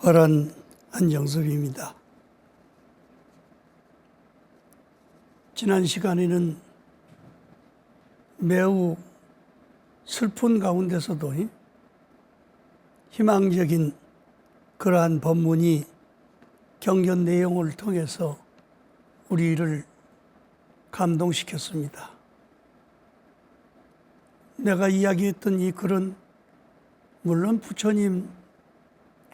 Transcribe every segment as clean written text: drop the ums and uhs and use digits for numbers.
어란 안정섭입니다. 지난 시간에는 매우 슬픈 가운데서도 희망적인 그러한 본문이 경전 내용을 통해서 우리를 감동시켰습니다. 내가 이야기했던 이 글은 물론 부처님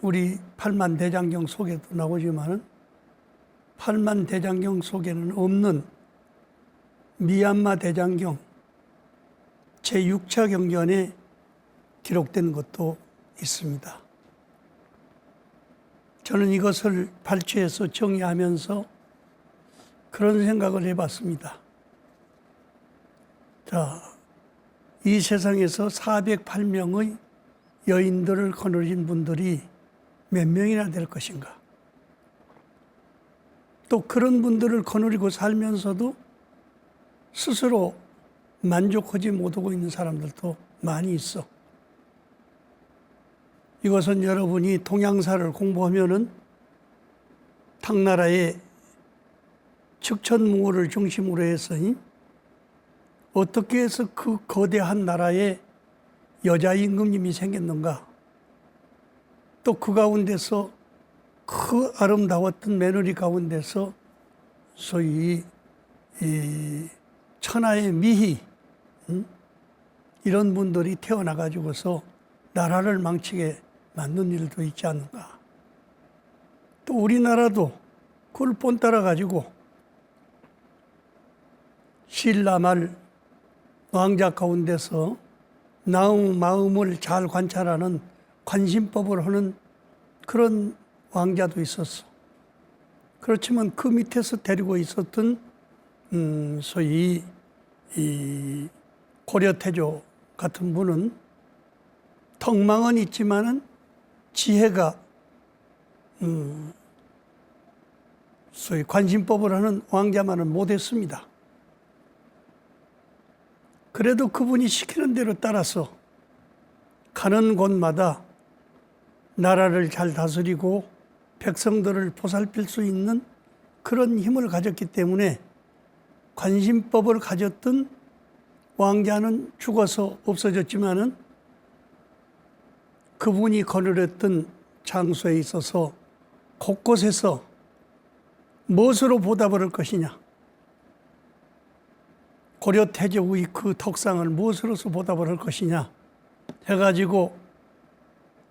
우리 팔만대장경 속에도 나오지만 팔만대장경 속에는 없는 미얀마 대장경 제6차 경전에 기록된 것도 있습니다. 저는 이것을 발췌해서 정리하면서 그런 생각을 해봤습니다. 자, 이 세상에서 408명의 여인들을 거느린 분들이 몇 명이나 될 것인가? 또 그런 분들을 거느리고 살면서도 스스로 만족하지 못하고 있는 사람들도 많이 있어. 이것은 여러분이 동양사를 공부하면은 당나라의 측천뭉후를 중심으로 해서 어떻게 해서 그 거대한 나라에 여자 임금님이 생겼는가? 또 그 가운데서 그 아름다웠던 며느리 가운데서 소위 이 천하의 미희 이런 분들이 태어나가지고서 나라를 망치게 만든 일도 있지 않는가. 또 우리나라도 그걸 본따라 가지고 신라말 왕자 가운데서 마음을 잘 관찰하는 관심법을 하는 그런 왕자도 있었어. 그렇지만 그 밑에서 데리고 있었던 소위 이 고려태조 같은 분은 덕망은 있지만은 지혜가 소위 관심법을 하는 왕자만은 못했습니다. 그래도 그분이 시키는 대로 따라서 가는 곳마다 나라를 잘 다스리고 백성들을 보살필 수 있는 그런 힘을 가졌기 때문에 관심법을 가졌던 왕자는 죽어서 없어졌지만은 그분이 거느렸던 장소에 있어서 곳곳에서 무엇으로 보답을 할 것이냐, 고려태조의 그 덕상을 무엇으로서 보답을 할 것이냐 해가지고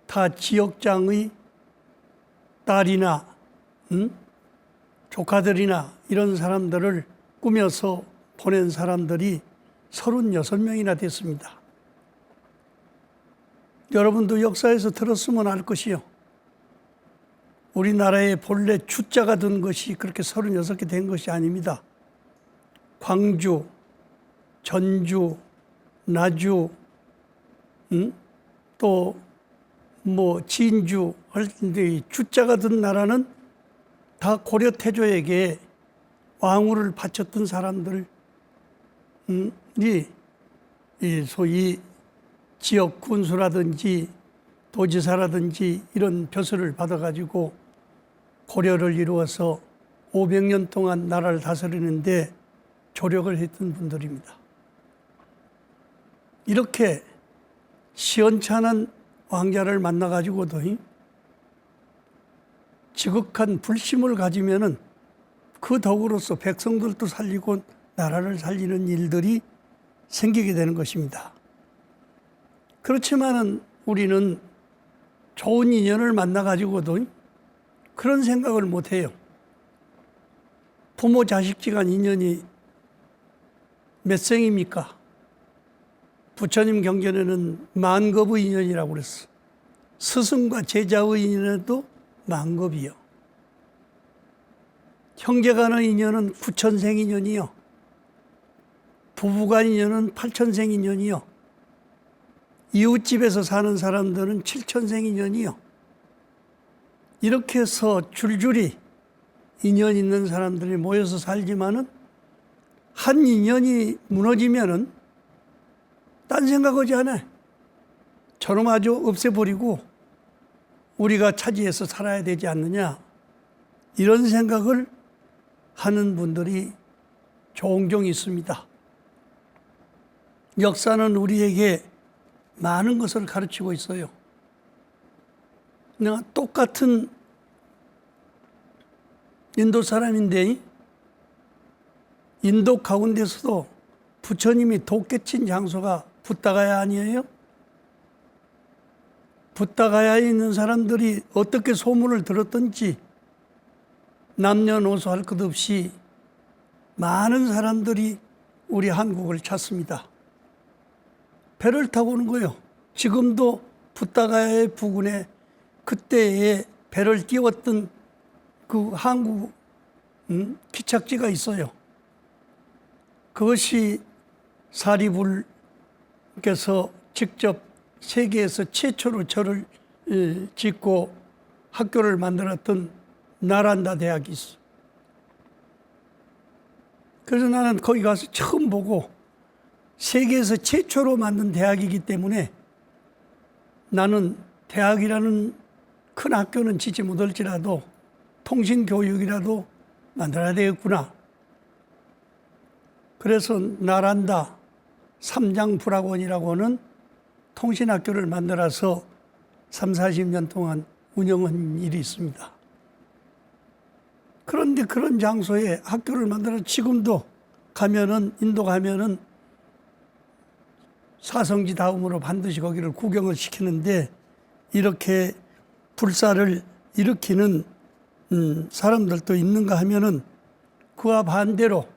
다 지역장의 딸이나 조카들이나 이런 사람들을 꾸며서 보낸 사람들이 36명이나 됐습니다. 여러분도 역사에서 들었으면 알 것이요. 우리나라의 본래 주자가 든 것이 그렇게 36개 된 것이 아닙니다. 광주, 전주, 나주, 또 진주 할 텐데 주자가 든 나라는 다 고려태조에게 왕후를 바쳤던 사람들이 이 소위 지역 군수라든지 도지사라든지 이런 벼슬을 받아가지고 고려를 이루어서 500년 동안 나라를 다스리는데 조력을 했던 분들입니다. 이렇게 시원찮은 왕자를 만나가지고도 지극한 불심을 가지면은 그 덕으로서 백성들도 살리고 나라를 살리는 일들이 생기게 되는 것입니다. 그렇지만은 우리는 좋은 인연을 만나가지고도 그런 생각을 못 해요. 부모 자식지간 인연이 몇 생입니까? 부처님 경전에는 만겁의 인연이라고 그랬어. 스승과 제자의 인연도 만겁이요. 형제간의 인연은 9천생 인연이요. 부부간 인연은 8천생 인연이요. 이웃집에서 사는 사람들은 7천생 인연이요. 이렇게 해서 줄줄이 인연 있는 사람들이 모여서 살지만은 한 인연이 무너지면은 딴 생각하지 않아. 저놈 아주 없애버리고 우리가 차지해서 살아야 되지 않느냐, 이런 생각을 하는 분들이 종종 있습니다. 역사는 우리에게 많은 것을 가르치고 있어요. 내가 똑같은 인도 사람인데 인도 가운데서도 부처님이 독개친 장소가 붓다가야 아니에요? 붓다가야에 있는 사람들이 어떻게 소문을 들었던지 남녀노소 할 것 없이 많은 사람들이 우리 한국을 찾습니다. 배를 타고 오는 거예요. 지금도 붓다가야의 부근에 그때의 배를 띄웠던 그 항구 기착지가 있어요. 그것이 사리불께서 직접 세계에서 최초로 절을 짓고 학교를 만들었던 나란다 대학이 있어. 그래서 나는 거기 가서 처음 보고 세계에서 최초로 만든 대학이기 때문에 나는 대학이라는 큰 학교는 짓지 못할지라도 통신교육이라도 만들어야 되겠구나. 그래서 나란다 삼장불학원이라고 하는 통신학교를 만들어서 30-40년 동안 운영한 일이 있습니다. 그런데 그런 장소에 학교를 만들어 지금도 가면은, 인도 가면은 사성지 다음으로 반드시 거기를 구경을 시키는데, 이렇게 불사를 일으키는 사람들도 있는가 하면은 그와 반대로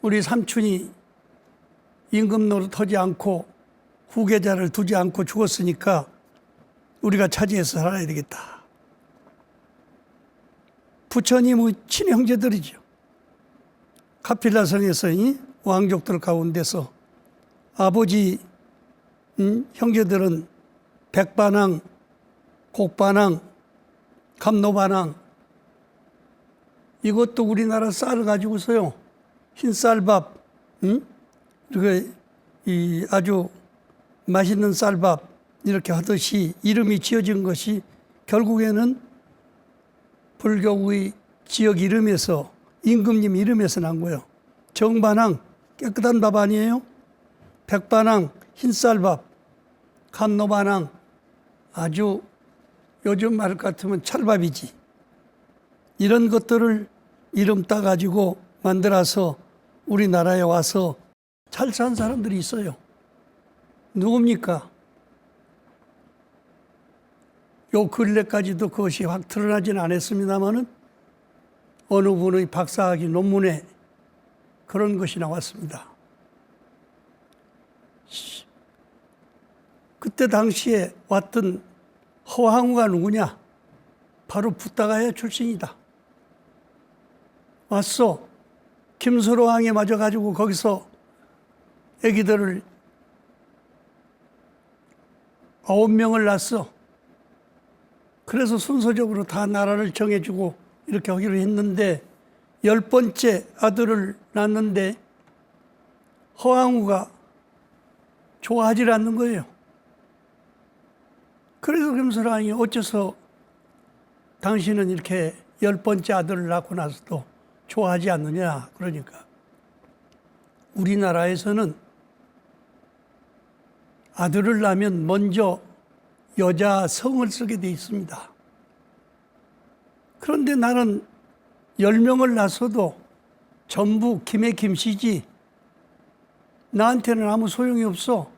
우리 삼촌이 임금 노릇하지 않고 후계자를 두지 않고 죽었으니까 우리가 차지해서 살아야 되겠다. 부처님의 친형제들이죠. 카필라성에서 왕족들 가운데서 아버지 형제들은 백반왕, 곡반왕, 감노반왕, 이것도 우리나라 쌀을 가지고서요, 흰쌀밥, 그리고 이 아주 맛있는 쌀밥 이렇게 하듯이 이름이 지어진 것이 결국에는 불교의 지역 이름에서, 임금님 이름에서 난 거예요. 정반왕, 깨끗한 밥 아니에요? 백반왕, 흰쌀밥, 감노반왕, 아주 요즘 말 같으면 찰밥이지. 이런 것들을 이름 따가지고 만들어서 우리나라에 와서 잘 산 사람들이 있어요. 누굽니까? 요 근래까지도 그것이 확 드러나지는 않았습니다만은 어느 분의 박사학위 논문에 그런 것이 나왔습니다. 그때 당시에 왔던 허황우가 누구냐? 바로 붓다가야 출신이다. 왔어. 김수로왕에 맞아가지고 거기서 애기들을 9명을 낳았어. 그래서 순서적으로 다 나라를 정해주고 이렇게 하기로 했는데 10번째 아들을 낳았는데 허황우가 좋아하지 않는 거예요. 그래서 김수로왕이 어째서 당신은 이렇게 10번째 아들을 낳고 나서도 좋아하지 않느냐. 그러니까 우리나라에서는 아들을 낳으면 먼저 여자 성을 쓰게 돼 있습니다. 그런데 나는 10명을 낳았어도 전부 김의 김씨지 나한테는 아무 소용이 없어.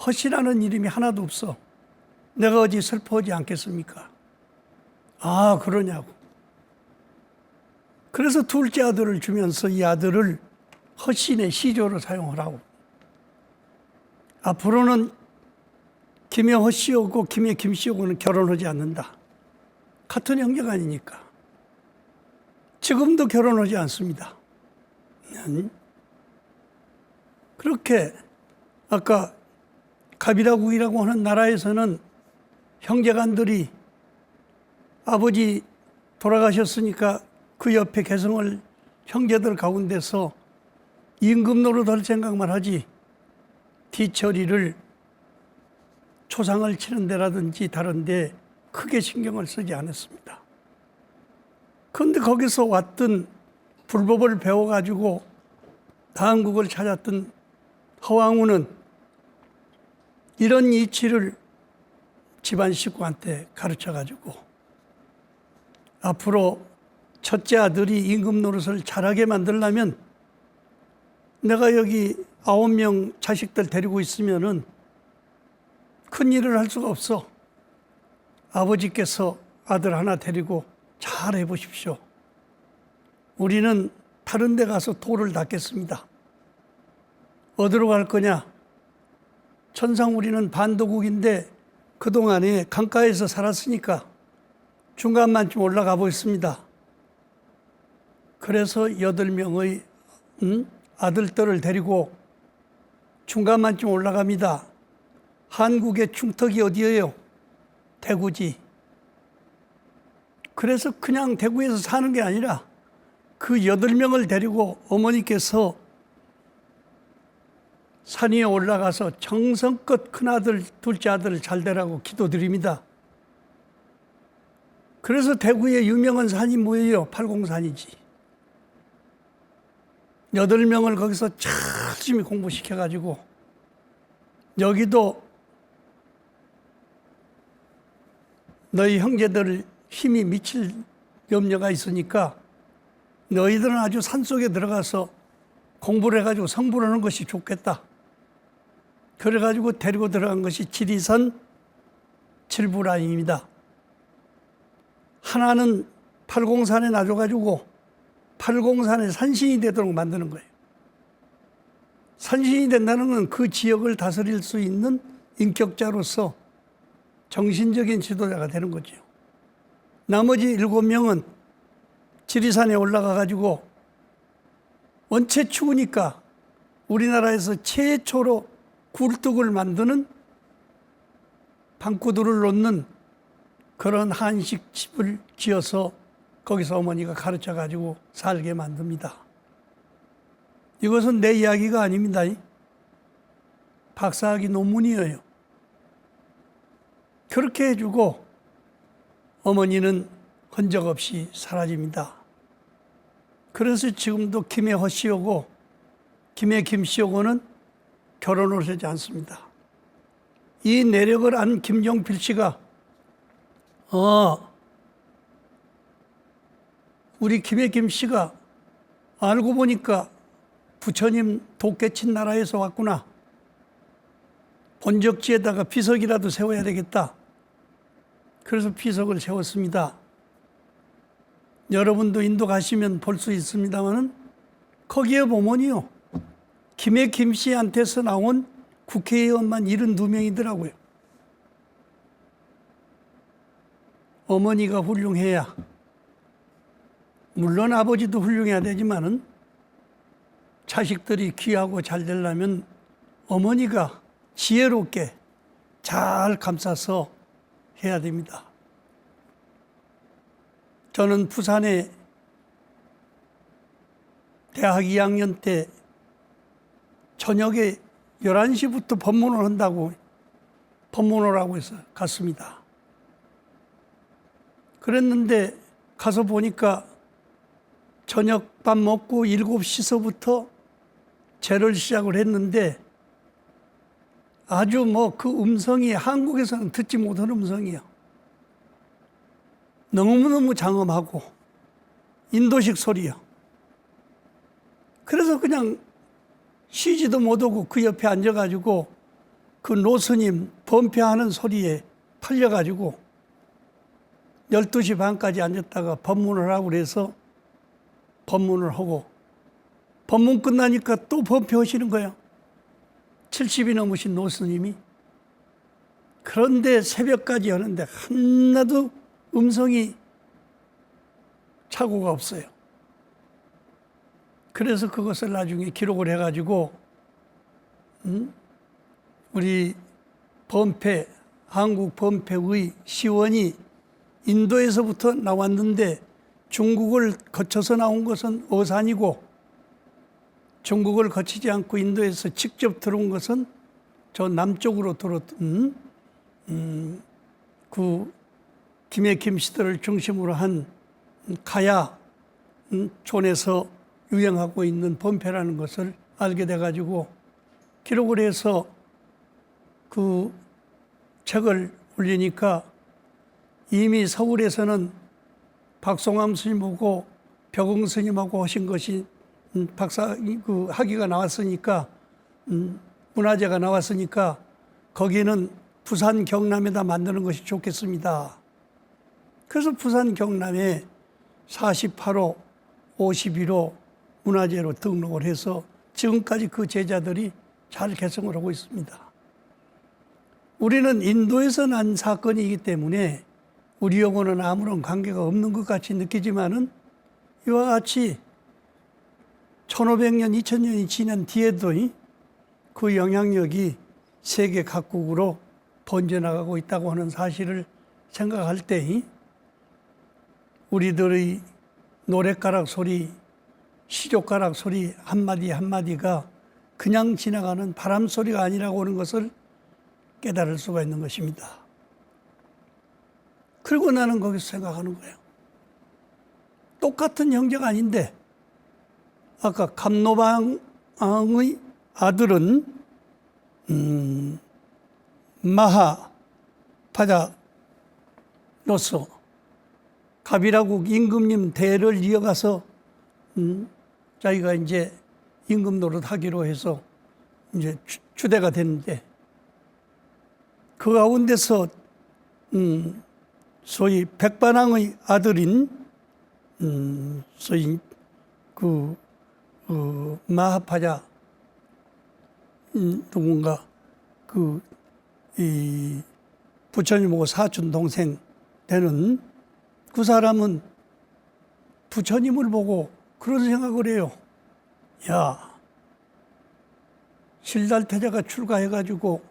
허씨라는 이름이 하나도 없어. 내가 어디 슬퍼하지 않겠습니까? 아, 그러냐고. 그래서 둘째 아들을 주면서 이 아들을 허신의 시조로 사용하라고. 앞으로는 김의 허씨하고 김의 김씨하고는 결혼하지 않는다. 같은 형제가 아니니까. 지금도 결혼하지 않습니다. 그렇게 아까 가비라국이라고 하는 나라에서는 형제간들이 아버지 돌아가셨으니까 그 옆에 개성을 형제들 가운데서 임금 노릇할 생각만 하지 뒤처리를 초상을 치는 데라든지 다른 데 크게 신경을 쓰지 않았습니다. 그런데 거기서 왔던 불법을 배워가지고 한국을 찾았던 허왕우는 이런 이치를 집안 식구한테 가르쳐가지고 앞으로 첫째 아들이 임금 노릇을 잘하게 만들려면 내가 여기 9명 자식들 데리고 있으면은 큰 일을 할 수가 없어. 아버지께서 아들 하나 데리고 잘 해보십시오. 우리는 다른 데 가서 도를 닦겠습니다. 어디로 갈 거냐? 천상 우리는 반도국인데 그동안에 강가에서 살았으니까 중간만쯤 올라가 보겠습니다. 그래서 8명의 아들들을 데리고 중간만쯤 올라갑니다. 한국의 중턱이 어디예요? 대구지. 그래서 그냥 대구에서 사는 게 아니라 그 8명을 데리고 어머니께서 산 위에 올라가서 정성껏 큰아들, 둘째 아들 잘 되라고 기도드립니다. 그래서 대구의 유명한 산이 뭐예요? 팔공산이지. 8명을 거기서 열심히 공부시켜가지고 여기도 너희 형제들 힘이 미칠 염려가 있으니까 너희들은 아주 산속에 들어가서 공부를 해가지고 성불을 하는 것이 좋겠다. 그래가지고 데리고 들어간 것이 지리산 칠부라인입니다. 하나는 팔공산에 놔줘가지고 팔공산에 산신이 되도록 만드는 거예요. 산신이 된다는 건 그 지역을 다스릴 수 있는 인격자로서 정신적인 지도자가 되는 거죠. 나머지 7명은 지리산에 올라가가지고 원체 추우니까 우리나라에서 최초로 굴뚝을 만드는 방구들을 놓는 그런 한식집을 지어서 거기서 어머니가 가르쳐가지고 살게 만듭니다. 이것은 내 이야기가 아닙니다. 박사학위 논문이에요. 그렇게 해주고 어머니는 흔적 없이 사라집니다. 그래서 지금도 김해 허씨하고 김해 김씨하고는 결혼을 하지 않습니다. 이 내력을 안 김종필 씨가 우리 김해 김씨가 알고 보니까 부처님 도깨친 나라에서 왔구나. 본적지에다가 비석이라도 세워야 되겠다. 그래서 비석을 세웠습니다. 여러분도 인도 가시면 볼 수 있습니다만은 거기에 보면요. 김해 김씨한테서 나온 국회의원만 72명이더라고요. 어머니가 훌륭해야, 물론 아버지도 훌륭해야 되지만은 자식들이 귀하고 잘 되려면 어머니가 지혜롭게 잘 감싸서 해야 됩니다. 저는 부산에 대학 2학년 때 저녁에 11시부터 법문을 한다고 법문을 하고 해서 갔습니다. 그랬는데 가서 보니까 저녁밥 먹고 7시서부터 제를 시작을 했는데 아주 그 음성이 한국에서는 듣지 못한 음성이에요. 너무너무 장엄하고 인도식 소리요. 그래서 그냥 쉬지도 못하고 그 옆에 앉아가지고 그 노스님 범패하는 소리에 팔려가지고 12시 반까지 앉았다가 법문을 하고 그래서 법문을 하고 법문 끝나니까 또 범패하시는 거예요. 70이 넘으신 노스님이. 그런데 새벽까지 하는데 하나도 음성이 착오가 없어요. 그래서 그것을 나중에 기록을 해가지고 우리 범패, 한국 범패의 시원이 인도에서부터 나왔는데 중국을 거쳐서 나온 것은 어산이고 중국을 거치지 않고 인도에서 직접 들어온 것은 저 남쪽으로 들어온 그 김해김 시대를 중심으로 한 가야 촌에서 유행하고 있는 범패라는 것을 알게 돼가지고 기록을 해서 그 책을 올리니까 이미 서울에서는 박송암 스님하고 벽흥 스님하고 하신 것이 박사 그 학위가 나왔으니까 문화재가 나왔으니까 거기는 부산 경남에다 만드는 것이 좋겠습니다. 그래서 부산 경남에 48호, 51호 문화재로 등록을 해서 지금까지 그 제자들이 잘 개성을 하고 있습니다. 우리는 인도에서 난 사건이기 때문에 우리하고는 아무런 관계가 없는 것 같이 느끼지만은 이와 같이 1500년, 2000년이 지난 뒤에도 그 영향력이 세계 각국으로 번져나가고 있다고 하는 사실을 생각할 때 우리들의 노랫가락 소리, 시조가락 소리 한마디 한마디가 그냥 지나가는 바람 소리가 아니라고 하는 것을 깨달을 수가 있는 것입니다. 그리고 나는 거기서 생각하는 거예요. 똑같은 형제가 아닌데 아까 감노방의 아들은 마하파자로서 가비라국 임금님 대를 이어가서 자기가 이제 임금 노릇 하기로 해서 이제 주대가 됐는데 그 가운데서 소위 백반왕의 아들인 소위 마하파자 누군가 이 부처님하고 사촌 동생 되는 그 사람은 부처님을 보고 그런 생각을 해요. 야, 실달태자가 출가해가지고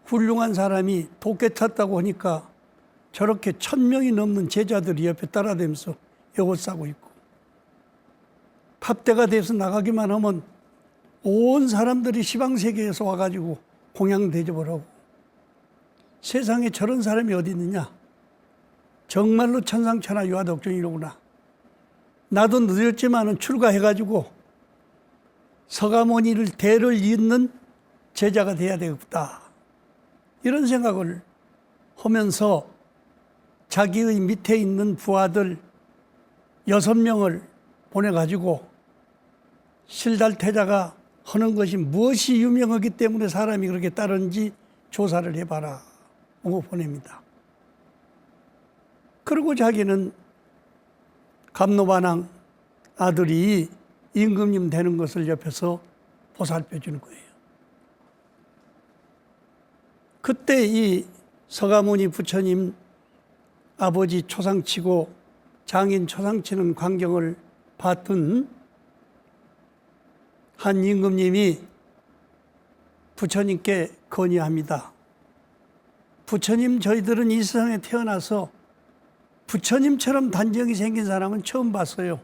훌륭한 사람이 도깨 탔다고 하니까 저렇게 1000명이 넘는 제자들이 옆에 따라다니면서 여옷 싸고 있고 팝대가 돼서 나가기만 하면 온 사람들이 시방세계에서 와가지고 공양 대접을 하고 세상에 저런 사람이 어디 있느냐. 정말로 천상천하 유아독존이로구나. 나도 늦었지만은 출가해가지고 서가모니를 대를 잇는 제자가 돼야 되겠다. 이런 생각을 하면서 자기의 밑에 있는 부하들 6명을 보내가지고 실달태자가 하는 것이 무엇이 유명하기 때문에 사람이 그렇게 따르는지 조사를 해봐라 하고 보냅니다. 그리고 자기는 감노반왕 아들이 임금님 되는 것을 옆에서 보살펴 주는 거예요. 그때 이 서가모니 부처님 아버지 초상치고 장인 초상치는 광경을 봤던 한 임금님이 부처님께 건의합니다. 부처님, 저희들은 이 세상에 태어나서 부처님처럼 단정이 생긴 사람은 처음 봤어요.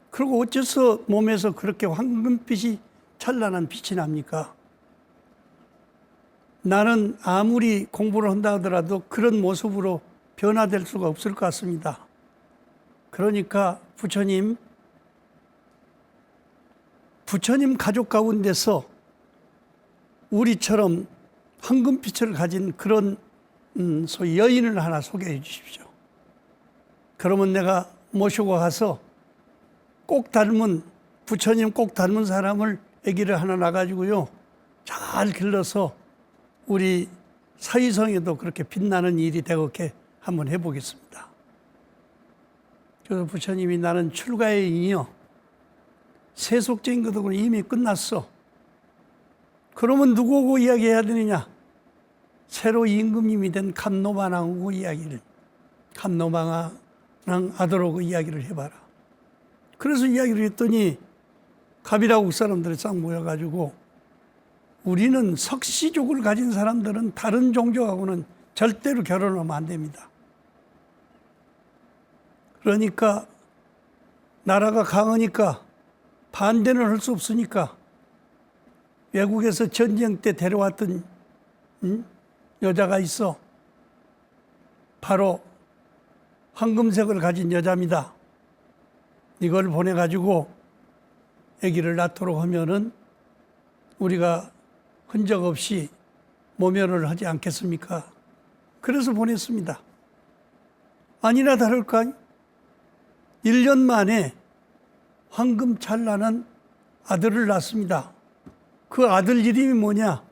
그리고 어째서 몸에서 그렇게 황금빛이 찬란한 빛이 납니까? 나는 아무리 공부를 한다 하더라도 그런 모습으로 변화될 수가 없을 것 같습니다. 그러니까 부처님 가족 가운데서 우리처럼 황금빛을 가진 그런 소위 여인을 하나 소개해 주십시오. 그러면 내가 모시고 가서 부처님 꼭 닮은 사람을 아기를 하나 낳아가지고요, 잘 길러서 우리 사위성에도 그렇게 빛나는 일이 되게 한번 해보겠습니다. 그래서 부처님이 나는 출가의 인이요, 세속적인 것도 이미 끝났어. 그러면 누구하고 이야기해야 되느냐? 새로 임금님이 된 감노반왕하고 이야기를, 감노반왕 아들하고 이야기를 해봐라. 그래서 이야기를 했더니 가비라국 사람들이 싹 모여가지고 우리는 석시족을 가진 사람들은 다른 종족하고는 절대로 결혼하면 안 됩니다. 그러니까 나라가 강하니까 반대는 할 수 없으니까 외국에서 전쟁 때 데려왔던 여자가 있어. 바로 황금색을 가진 여자입니다. 이걸 보내가지고 아기를 낳도록 하면은 우리가 흔적 없이 모면을 하지 않겠습니까? 그래서 보냈습니다. 아니나 다를까 1년 만에 황금찬란한 아들을 낳습니다. 그 아들 이름이 뭐냐?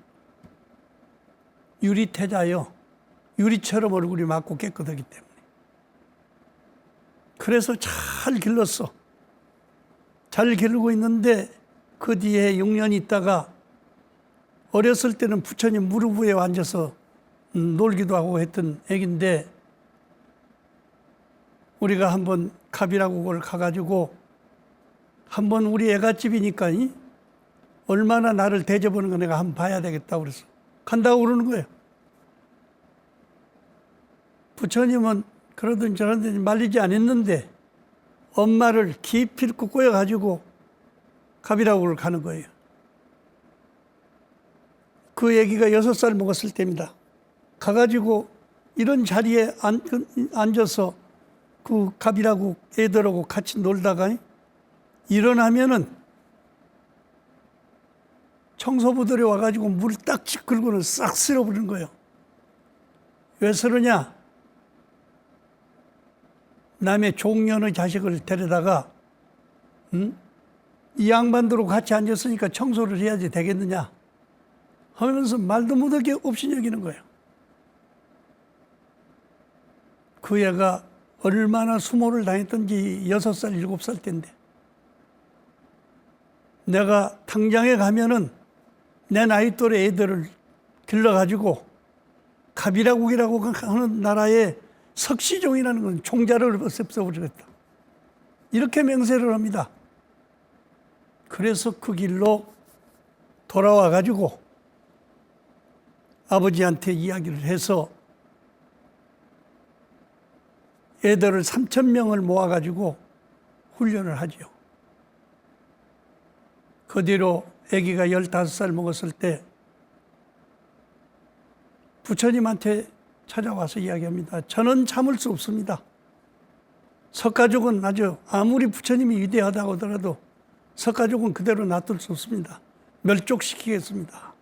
유리태자요. 유리처럼 얼굴이 맑고 깨끗하기 때문에. 그래서 잘 길렀어. 잘 기르고 있는데 그 뒤에 6년 있다가 어렸을 때는 부처님 무릎 위에 앉아서 놀기도 하고 했던 애기인데 우리가 한번 갑이라고 가가지고 한번 우리 애갓집이니까 얼마나 나를 대접하는 거 내가 한번 봐야 되겠다고 그래서 간다고 그러는 거예요. 부처님은 그러든 저러든 말리지 않았는데 엄마를 기필코 꼬여가지고 갑이라고 가는 거예요. 그 애기가 6살 먹었을 때입니다. 가가지고 이런 자리에 앉아서 그 갑이라고 애들하고 같이 놀다가 일어나면은 청소부들이 와가지고 물 딱지 긁고는 싹 쓸어버리는 거예요. 왜 쓰느냐? 남의 종년의 자식을 데려다가 이 양반들하고 같이 앉았으니까 청소를 해야지 되겠느냐 하면서 말도 못하게 없이 여기는 거예요. 그 애가 얼마나 수모를 당했던지 6살, 7살 때인데 내가 당장에 가면은 내 나이 또래 애들을 길러가지고 갑이라국이라고 하는 나라에 석시종이라는 건 총자를 없애버리겠다. 이렇게 맹세를 합니다. 그래서 그 길로 돌아와가지고 아버지한테 이야기를 해서 애들을 3,000명을 모아가지고 훈련을 하죠. 그 뒤로 아기가 15살 먹었을 때 부처님한테 찾아와서 이야기합니다. 저는 참을 수 없습니다. 석가족은 아주 아무리 부처님이 위대하다고 하더라도 석가족은 그대로 놔둘 수 없습니다. 멸족시키겠습니다.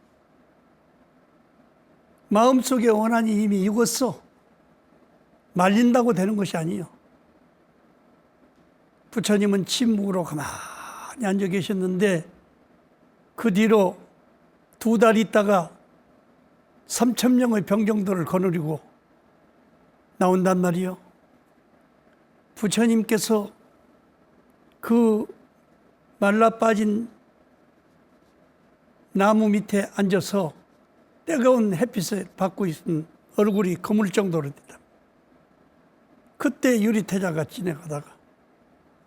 마음속에 원한이 이미 익었어. 말린다고 되는 것이 아니에요. 부처님은 침묵으로 가만히 앉아 계셨는데 그 뒤로 2달 있다가 3,000명의 병정들을 거느리고 나온단 말이요. 부처님께서 그 말라 빠진 나무 밑에 앉아서 뜨거운 햇빛을 받고 있는 얼굴이 거물 정도로 됐다. 그때 유리태자가 지나가다가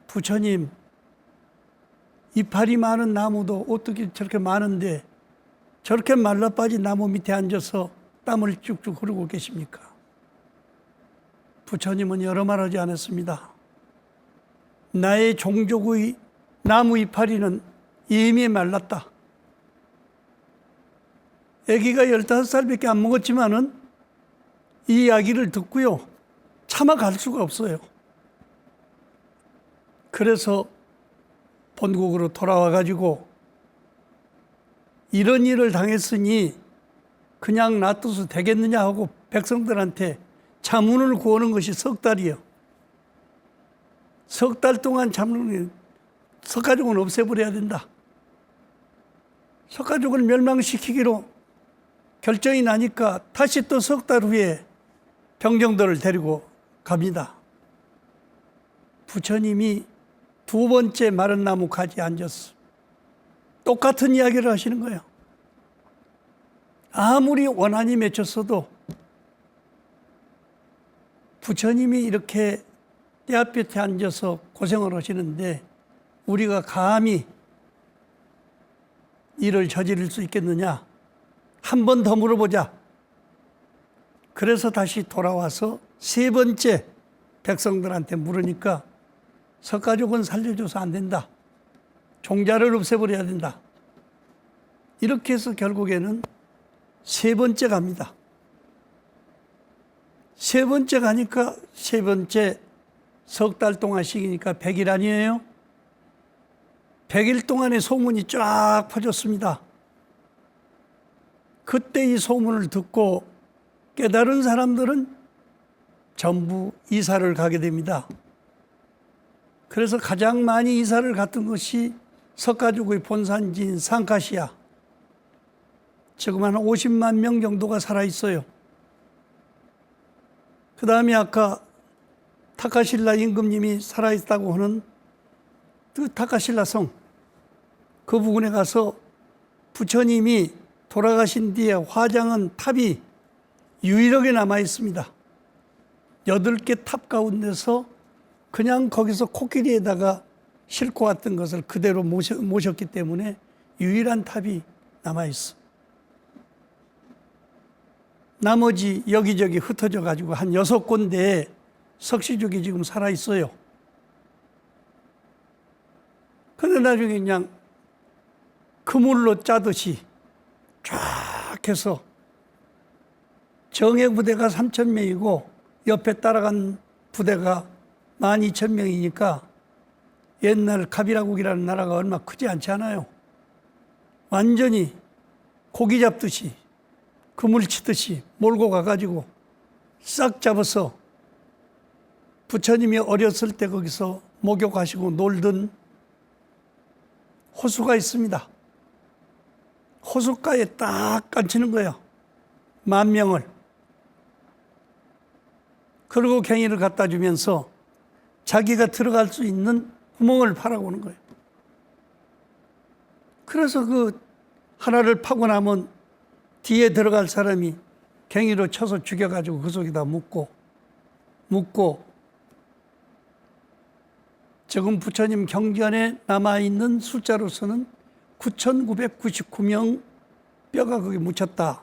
부처님, 이파리 많은 나무도 어떻게 저렇게 많은데 저렇게 말라 빠진 나무 밑에 앉아서 땀을 쭉쭉 흐르고 계십니까? 부처님은 여러 말 하지 않았습니다. 나의 종족의 나무 이파리는 이미 말랐다. 아기가 15살밖에 안 먹었지만은 이 이야기를 듣고요. 차마 갈 수가 없어요. 그래서 본국으로 돌아와 가지고 이런 일을 당했으니 그냥 놔둬서 되겠느냐 하고 백성들한테 자문을 구하는 것이 석 달이요. 석 달 동안 참는 석가족은 없애버려야 된다. 석가족을 멸망시키기로 결정이 나니까 다시 또 석 달 후에 병정들을 데리고 갑니다. 부처님이 2번째 마른 나무 가지에 앉았어. 똑같은 이야기를 하시는 거예요. 아무리 원한이 맺혔어도 부처님이 이렇게 떼앞볕에 앉아서 고생을 하시는데 우리가 감히 일을 저지를 수 있겠느냐? 한 번 더 물어보자. 그래서 다시 돌아와서 3번째 백성들한테 물으니까 석가족은 살려줘서 안 된다. 종자를 없애버려야 된다. 이렇게 해서 결국에는 3번째 갑니다. 세 번째 가니까 세 번째 석 달 동안씩이니까 100일 아니에요? 100일 동안의 소문이 쫙 퍼졌습니다. 그때 이 소문을 듣고 깨달은 사람들은 전부 이사를 가게 됩니다. 그래서 가장 많이 이사를 갔던 것이 석가지구의 본산지인 상카시아. 지금 한 50만 명 정도가 살아있어요. 그 다음에 아까 타카실라 임금님이 살아있다고 하는 그 타카실라 성, 그 부근에 가서 부처님이 돌아가신 뒤에 화장한 탑이 유일하게 남아 있습니다. 8개 탑 가운데서 그냥 거기서 코끼리에다가 싣고 왔던 것을 그대로 모셨기 때문에 유일한 탑이 남아 있어. 나머지 여기저기 흩어져 가지고 한 6군데에 석시족이 지금 살아 있어요. 그런데 나중에 그냥 그물로 짜듯이 쫙 해서 정예 부대가 3,000명이고 옆에 따라간 부대가 12,000명이니까 옛날 카비라국이라는 나라가 얼마 크지 않지 않아요. 완전히 고기 잡듯이 그물 치듯이 몰고 가가지고 싹 잡아서 부처님이 어렸을 때 거기서 목욕하시고 놀던 호수가 있습니다. 호숫가에 딱 앉히는 거예요. 10,000명을. 그리고 갱이를 갖다 주면서 자기가 들어갈 수 있는 구멍을 파라고 하는 거예요. 그래서 그 하나를 파고 나면 뒤에 들어갈 사람이 갱이로 쳐서 죽여가지고 그 속에다 묻고 지금 부처님 경전에 남아있는 숫자로서는 9,999명 뼈가 거기 묻혔다.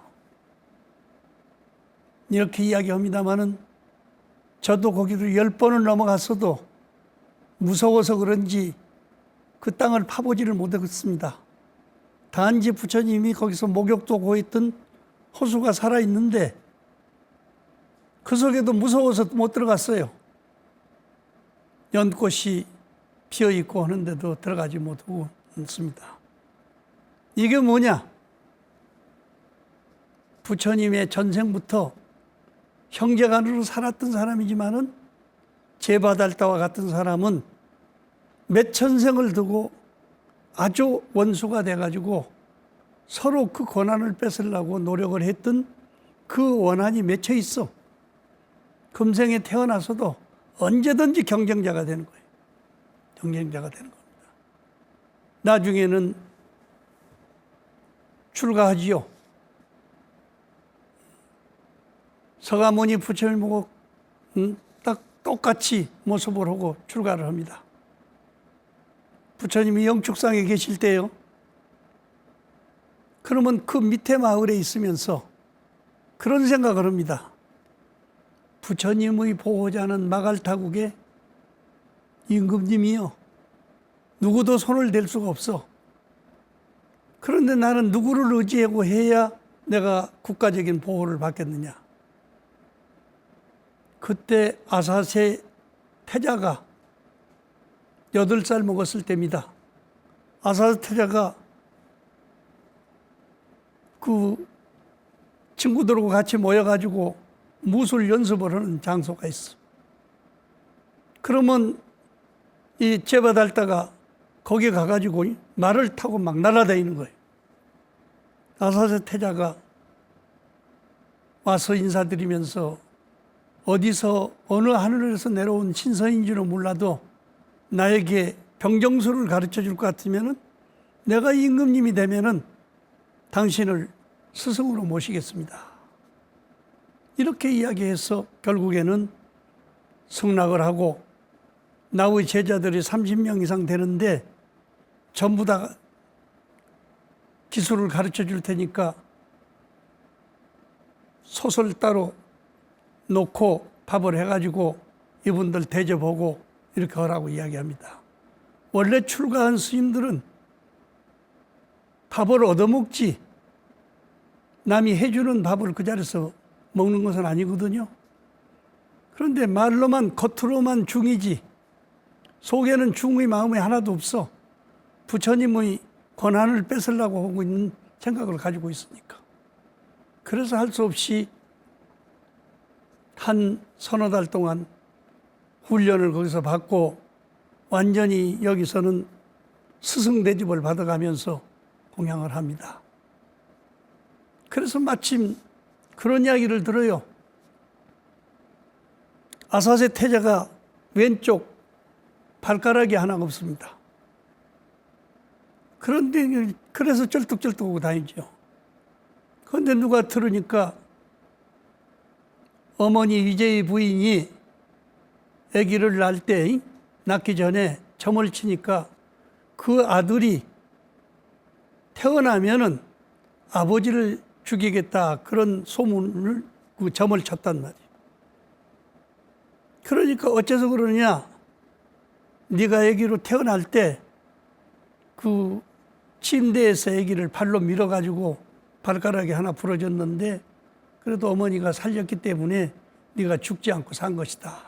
이렇게 이야기합니다마는 저도 거기로 10번을 넘어갔어도 무서워서 그런지 그 땅을 파보지를 못했습니다. 단지 부처님이 거기서 목욕도 하고 있던 호수가 살아있는데 그 속에도 무서워서 못 들어갔어요. 연꽃이 피어있고 하는데도 들어가지 못하고 있습니다. 이게 뭐냐? 부처님의 전생부터 형제간으로 살았던 사람이지만은 제바달다와 같은 사람은 몇 천생을 두고 아주 원수가 돼가지고 서로 그 권한을 뺏으려고 노력을 했던 그 원한이 맺혀 있어. 금생에 태어나서도 언제든지 경쟁자가 되는 거예요. 경쟁자가 되는 겁니다. 나중에는 출가하지요. 서가모니 부처님 보고 딱 똑같이 모습을 하고 출가를 합니다. 부처님이 영축상에 계실 때요. 그러면 그 밑에 마을에 있으면서 그런 생각을 합니다. 부처님의 보호자는 마갈타국의 임금님이요. 누구도 손을 댈 수가 없어. 그런데 나는 누구를 의지하고 해야 내가 국가적인 보호를 받겠느냐. 그때 아사세 태자가 8살 먹었을 때입니다. 아사세 태자가 그 친구들하고 같이 모여가지고 무술 연습을 하는 장소가 있어. 그러면 이 제바달다가 거기 가가지고 말을 타고 막 날아다니는 거예요. 아사세 태자가 와서 인사드리면서 어디서 어느 하늘에서 내려온 신선인 줄은 몰라도 나에게 병정술을 가르쳐 줄 것 같으면은 내가 임금님이 되면은 당신을 스승으로 모시겠습니다. 이렇게 이야기해서 결국에는 승낙을 하고 나의 제자들이 30명 이상 되는데 전부 다 기술을 가르쳐 줄 테니까 솥을 따로 놓고 밥을 해가지고 이분들 대접하고 이렇게 하라고 이야기합니다. 원래 출가한 스님들은 밥을 얻어먹지 남이 해주는 밥을 그 자리에서 먹는 것은 아니거든요. 그런데 말로만 겉으로만 중이지 속에는 중의 마음이 하나도 없어. 부처님의 권한을 뺏으려고 하고 있는 생각을 가지고 있으니까. 그래서 할 수 없이 한 서너 달 동안 훈련을 거기서 받고 완전히 여기서는 스승 대접을 받아가면서 공양을 합니다. 그래서 마침 그런 이야기를 들어요. 아사세 태자가 왼쪽 발가락이 하나가 없습니다. 그런데 그래서 쩔뚝쩔뚝하고 다니죠. 그런데 누가 들으니까 어머니 위제의 부인이 아기를 낳기 전에 점을 치니까 그 아들이 태어나면은 아버지를 죽이겠다 그런 소문을 그 점을 쳤단 말이에요. 그러니까 어째서 그러냐? 네가 아기로 태어날 때 그 침대에서 아기를 발로 밀어가지고 발가락이 하나 부러졌는데 그래도 어머니가 살렸기 때문에 네가 죽지 않고 산 것이다.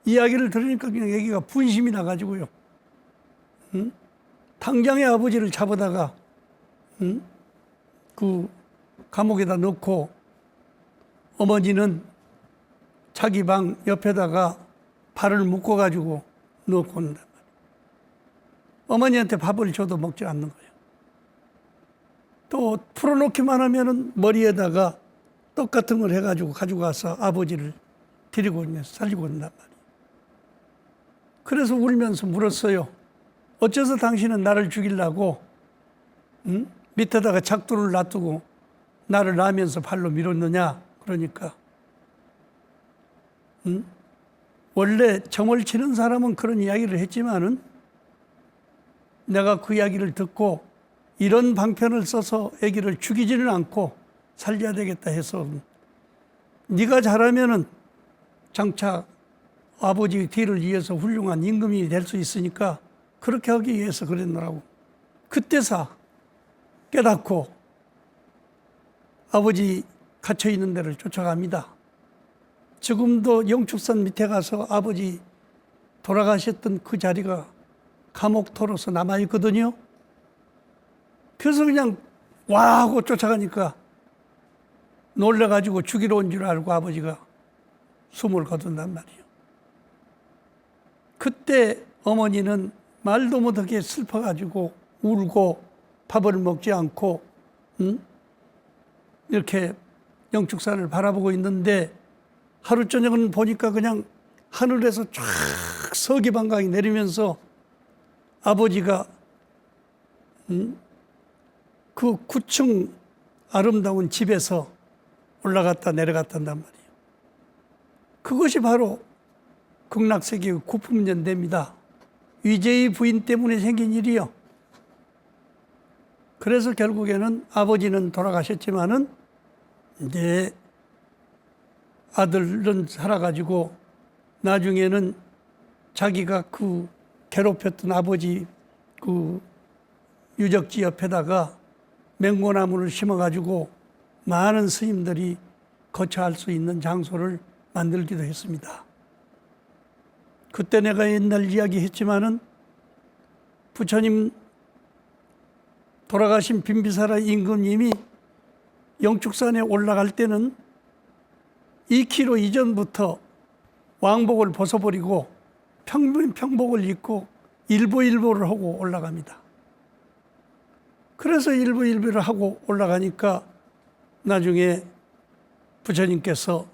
이야기를 들으니까 그냥 아기가 분심이 나가지고요. 응? 당장에 아버지를 잡아다가 그 감옥에다 넣고 어머니는 자기 방 옆에다가 발을 묶어가지고 넣고 온단 말이에요. 어머니한테 밥을 줘도 먹지 않는 거예요. 또 풀어놓기만 하면은 머리에다가 떡 같은 걸 해가지고 가지고 와서 아버지를 데리고 살리고 온단 말이에요. 그래서 울면서 물었어요. 어째서 당신은 나를 죽이려고 밑에다가 작두를 놔두고 나를 낳으면서 발로 밀었느냐? 그러니까 원래 점을 치는 사람은 그런 이야기를 했지만은 내가 그 이야기를 듣고 이런 방편을 써서 아기를 죽이지는 않고 살려야 되겠다 해서 네가 잘하면은 장차 아버지 뒤를 이어서 훌륭한 임금이 될 수 있으니까 그렇게 하기 위해서 그랬노라고. 그때서 깨닫고 아버지 갇혀 있는 데를 쫓아갑니다. 지금도 영축산 밑에 가서 아버지 돌아가셨던 그 자리가 감옥터로서 남아있거든요. 그래서 그냥 와 하고 쫓아가니까 놀래가지고 죽이러 온 줄 알고 아버지가 숨을 거둔단 말이에요. 그때 어머니는 말도 못하게 슬퍼가지고 울고 밥을 먹지 않고 이렇게 영축산을 바라보고 있는데 하루 저녁은 보니까 그냥 하늘에서 쫙 서기반강이 내리면서 아버지가 그 9층 아름다운 집에서 올라갔다 내려갔단단 말이에요. 그것이 바로 극락세계의 구품연대입니다. 위제의 부인 때문에 생긴 일이요. 그래서 결국에는 아버지는 돌아가셨지만은 이제 아들은 살아가지고 나중에는 자기가 그 괴롭혔던 아버지 그 유적지 옆에다가 맹고나무를 심어가지고 많은 스님들이 거처할 수 있는 장소를 만들기도 했습니다. 그때 내가 옛날 이야기했지만은 부처님 돌아가신 빈비사라 임금님이 영축산에 올라갈 때는 2km 이전부터 왕복을 벗어버리고 평복을 입고 일보를 하고 올라갑니다. 그래서 일보를 하고 올라가니까 나중에 부처님께서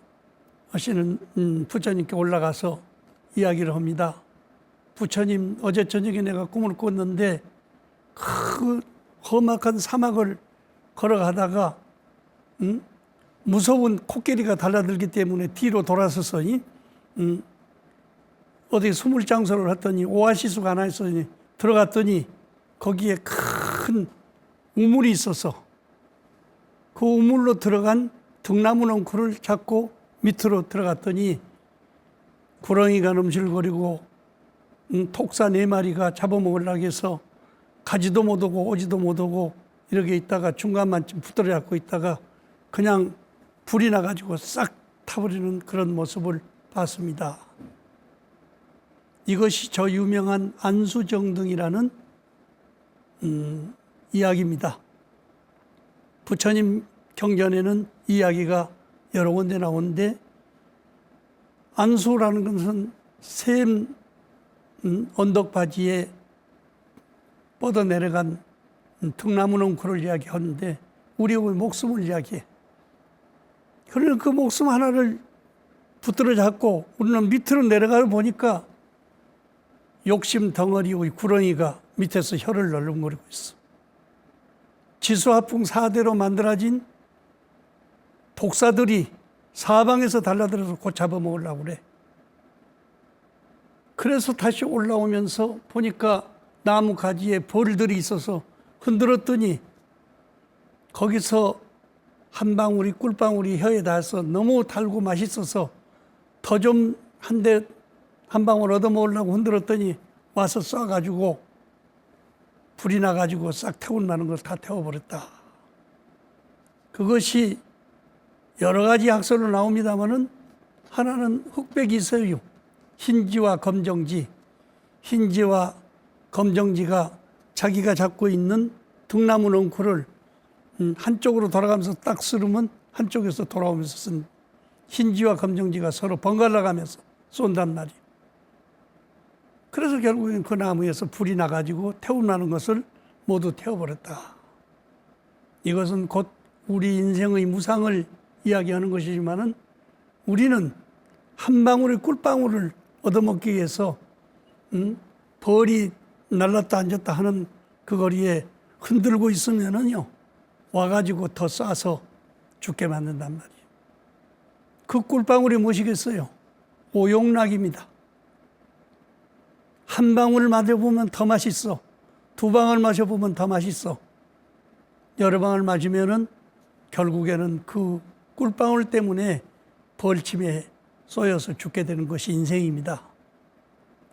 부처님께 올라가서 이야기를 합니다. 부처님, 어제 저녁에 내가 꿈을 꿨는데 그 험악한 사막을 걸어가다가 무서운 코끼리가 달라들기 때문에 뒤로 돌아서서 어디 숨을 장소를 했더니 오아시스가 하나 있어서 들어갔더니 거기에 큰 우물이 있어서 그 우물로 들어간 등나무 넝쿨을 잡고 밑으로 들어갔더니 구렁이가 넘실거리고 독사 4마리가 잡아먹으려고 해서 가지도 못하고 오지도 못하고 이렇게 있다가 중간만쯤 붙들어 잡고 있다가 그냥 불이 나가지고 싹 타버리는 그런 모습을 봤습니다. 이것이 저 유명한 안수정등이라는 이야기입니다. 부처님 경전에는 이야기가 여러 군데 나오는데, 안수라는 것은 샘 언덕바지에 뻗어 내려간 등나무넝쿨을 이야기하는데, 우리의 목숨을 이야기해. 그러나 그 목숨 하나를 붙들어 잡고 우리는 밑으로 내려가 보니까 욕심 덩어리의 구렁이가 밑에서 혀를 널렁거리고 있어. 지수화풍 4대로 만들어진 독사들이 사방에서 달라들어서 곧 잡아먹으려고 그래. 그래서 다시 올라오면서 보니까 나무 가지에 벌들이 있어서 흔들었더니 거기서 한 방울이 꿀방울이 혀에 닿아서 너무 달고 맛있어서 더 좀 한 방울 얻어먹으려고 흔들었더니 와서 쏴가지고 불이 나가지고 싹 태운다는 걸 다 태워버렸다. 그것이 여러 가지 학설로 나옵니다마는 하나는 흑백이 서유, 흰지와 검정지, 흰지와 검정지가 자기가 잡고 있는 등나무 넝쿨을 한쪽으로 돌아가면서 딱 쓰르면 한쪽에서 돌아오면서 쓴 흰지와 검정지가 서로 번갈아 가면서 쏜단 말이에요. 그래서 결국엔 그 나무에서 불이 나가지고 태우나는 것을 모두 태워버렸다. 이것은 곧 우리 인생의 무상을 이야기하는 것이지만은, 우리는 한 방울의 꿀방울을 얻어먹기 위해서 벌이 날랐다 앉았다 하는 그 거리에 흔들고 있으면은요, 와가지고 더 쏴서 죽게 만든단 말이에요. 그 꿀방울이 무엇이겠어요? 오용락입니다. 한 방울 마셔보면 더 맛있어. 두 방울 마셔보면 더 맛있어. 여러 방울 마시면은 결국에는 그 꿀방울 때문에 벌침에 쏘여서 죽게 되는 것이 인생입니다.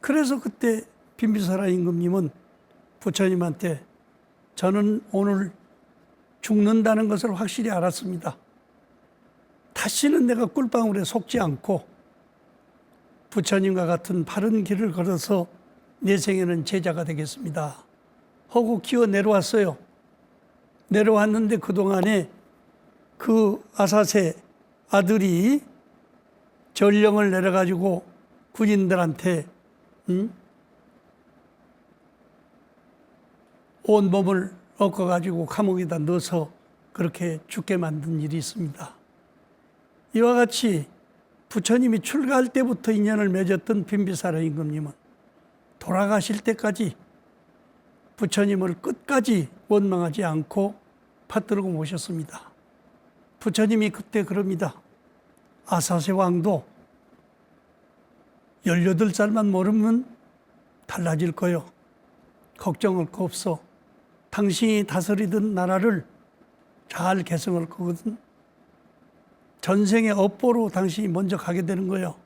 그래서 그때 빈비사라 임금님은 부처님한테 저는 오늘 죽는다는 것을 확실히 알았습니다. 다시는 내가 꿀방울에 속지 않고 부처님과 같은 바른 길을 걸어서 내 생에는 제자가 되겠습니다 하고 기어 내려왔어요. 내려왔는데 그동안에 그 아사세 아들이 전령을 내려가지고 군인들한테 온 몸을 엎어가지고 감옥에다 넣어서 그렇게 죽게 만든 일이 있습니다. 이와 같이 부처님이 출가할 때부터 인연을 맺었던 빈비사라 임금님은 돌아가실 때까지 부처님을 끝까지 원망하지 않고 받들고 모셨습니다. 부처님이 그때 그럽니다. 아사세 왕도 18살만 모르면 달라질 거요. 걱정할 거 없어. 당신이 다스리던 나라를 잘 개성할 거거든. 전생의 업보로 당신이 먼저 가게 되는 거예요.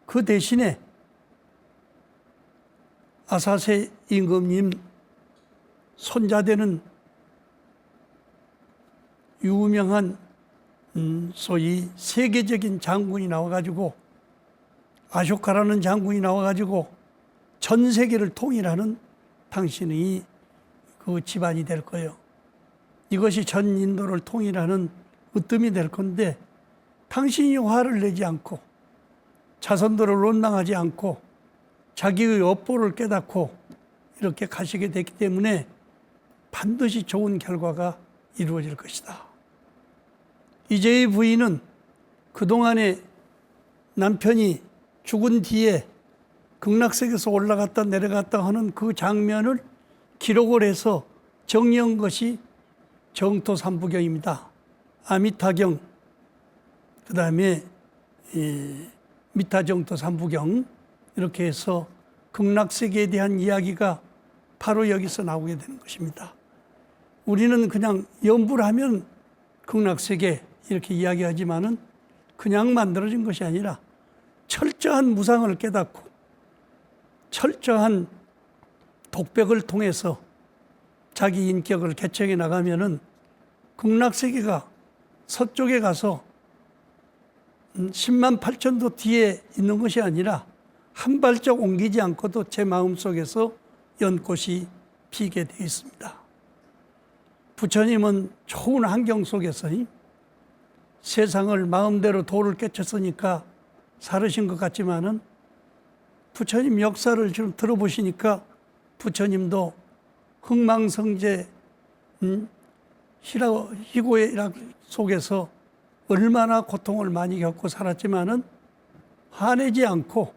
그 대신에 아사세 임금님 손자되는 유명한 소위 세계적인 장군이 나와가지고, 아쇼카라는 장군이 나와가지고 전 세계를 통일하는 당신의 그 집안이 될 거예요. 이것이 전 인도를 통일하는 으뜸이 될 건데, 당신이 화를 내지 않고 자손들을 원망하지 않고 자기의 업보를 깨닫고 이렇게 가시게 됐기 때문에 반드시 좋은 결과가 이루어질 것이다. 이제의 부인은 그동안에 남편이 죽은 뒤에 극락세계에서 올라갔다 내려갔다 하는 그 장면을 기록을 해서 정리한 것이 정토삼부경입니다. 아미타경, 그 다음에 미타정토삼부경, 이렇게 해서 극락세계에 대한 이야기가 바로 여기서 나오게 되는 것입니다. 우리는 그냥 염불 하면 극락세계 이렇게 이야기하지만은 그냥 만들어진 것이 아니라 철저한 무상을 깨닫고 철저한 독백을 통해서 자기 인격을 개척해 나가면은 극락세계가 서쪽에 가서 10만 8천도 뒤에 있는 것이 아니라 한 발짝 옮기지 않고도 제 마음속에서 연꽃이 피게 되어 있습니다. 부처님은 좋은 환경 속에서 세상을 마음대로 도를 깨쳤으니까 살으신 것 같지만은 부처님 역사를 좀 들어보시니까 부처님도 흥망성쇠 희고애락 속에서 얼마나 고통을 많이 겪고 살았지만은 화내지 않고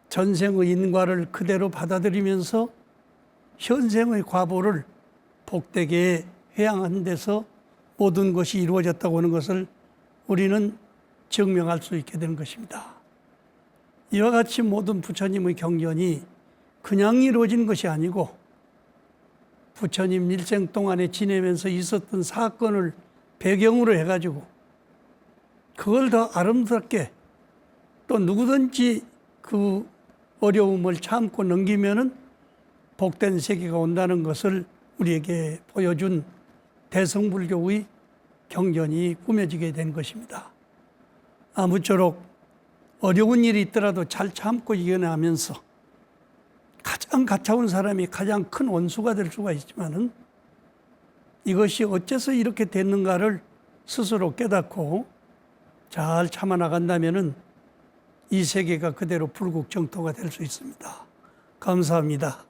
전생의 인과를 그대로 받아들이면서 현생의 과보를 복되게 회양하는 데서 모든 것이 이루어졌다고 하는 것을 우리는 증명할 수 있게 되는 것입니다. 이와 같이 모든 부처님의 경전이 그냥 이루어진 것이 아니고 부처님 일생 동안에 지내면서 있었던 사건을 배경으로 해가지고 그걸 더 아름답게 또 누구든지 그 어려움을 참고 넘기면은 복된 세계가 온다는 것을 우리에게 보여준 대성불교의 경전이 꾸며지게 된 것입니다. 아무쪼록 어려운 일이 있더라도 잘 참고 이겨내면서 가장 가차운 사람이 가장 큰 원수가 될 수가 있지만은 이것이 어째서 이렇게 됐는가를 스스로 깨닫고 잘 참아 나간다면은 이 세계가 그대로 불국정토가 될 수 있습니다. 감사합니다.